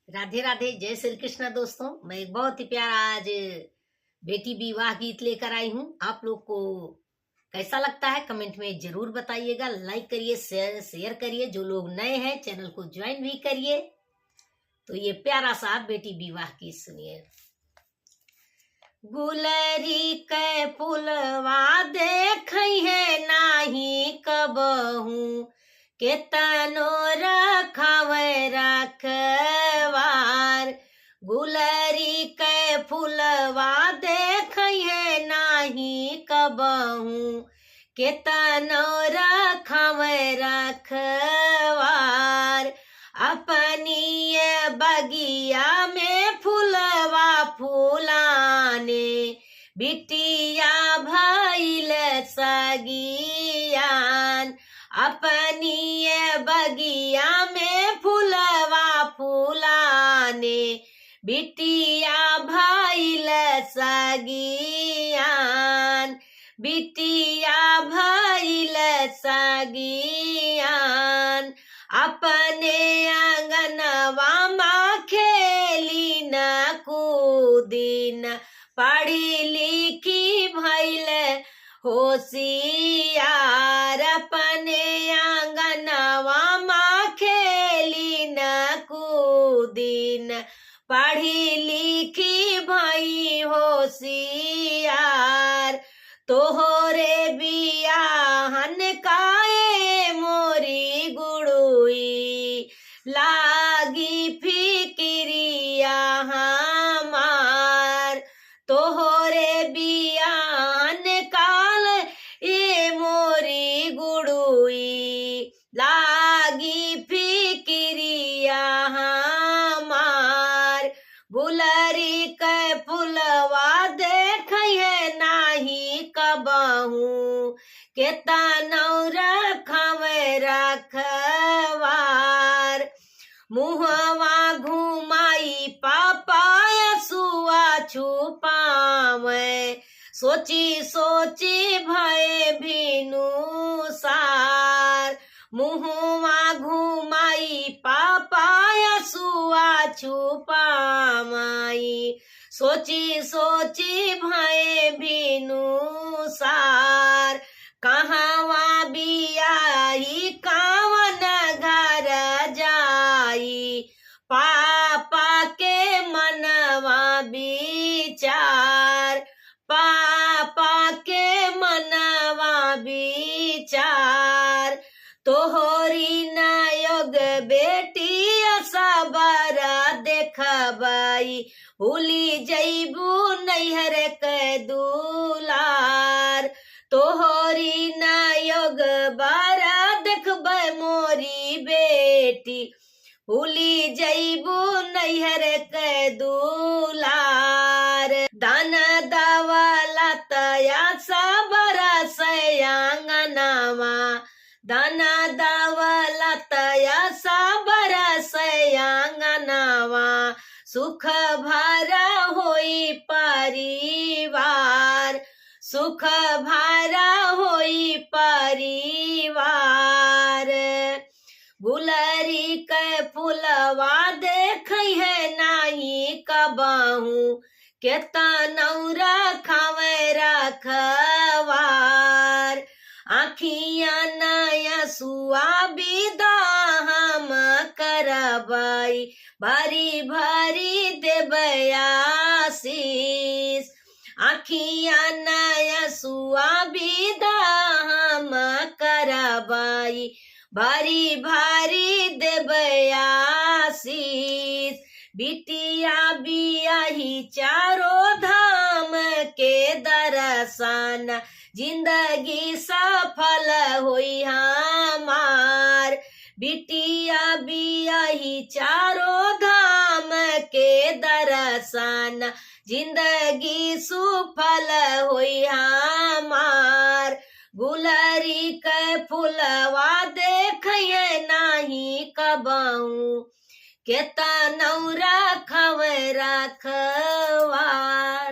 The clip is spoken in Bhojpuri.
राधे राधे, जय श्री कृष्ण। दोस्तों, मैं एक बहुत ही प्यारा आज बेटी विवाह गीत लेकर आई हूँ। आप लोग को कैसा लगता है कमेंट में जरूर बताइएगा। लाइक करिए, शेयर करिए। जो लोग नए हैं चैनल को ज्वाइन भी करिए। तो ये प्यारा सा बेटी विवाह गीत सुनिए। गुलरी के पुलवा देख है नाही कबहू, केतनो रखवे रखवार। गुलरी के फुलवा देख है नाही कबहू, केतनो रखवे रखवार। अपनी बगिया में फुलवा फूलाने, बिटिया भइल सगियान। अपनी बगिया में फुलवा फूलाने, बिटिया भइल सगियान। बिटिया भइल सगियान। अपने आंगनवा माँ खेली न कूदिन, पढ़ी लिखी भइल होशियार। अपने आंगनवा माँ खेली न कूदिन, पढ़ी लिखी भई होशियार। तोहरे बियाहन काए मोरी गुड़ुई, लागी फिक्रिया हमार। तोहरे बियाहन काल ए मोरी गुड़ुई, लागी फिक्रिया हमार। गुलरी के फुलवा देख है नाही कबहू, केतनो रखवे रखवार। मुहवा घुमाई पापा यसुआ छुपावे, सोची सोची भय भीनु सार। मुहवा घुमाई पापा यसुआ छुपाई, सोची सोची भय भीनु सार। कहवा बियाही कावन घर जाई, पापा के मनवा विचार। पापा के मनवा विचार। तोहरी नयोग बेटी सबर देखबाई, भूली जैबू नैहर के दुलार। तोहरी नयोग बारा देखबै मोरी बेटी, भूली जैबू नैहर के दुलार। दान दौलत सबर सयांगनवा, दान दौलत सबर सयांगनवा। सुख भरा होई परिवार, सुख भरा होई परिवार। गुलरी के फुलवा देख है नाही कबहू, केतनो रखवे रखवार। आखियां नया सुआ विदा हम करबाई, भरी भरी देबै आशीष। आखियां नया सुआ विदा हम करबाई, भरी भरी देबै आशीष। बिटिया बियाही चारो धाम के दर्शन, जिंदगी सफल होई हमार। बिटिया बियाही चारो धाम के दर्शन, जिंदगी सुफल होई हमार। गुलरी के फुलवा देख नाही कबहू, केतनो रखवे रखवार।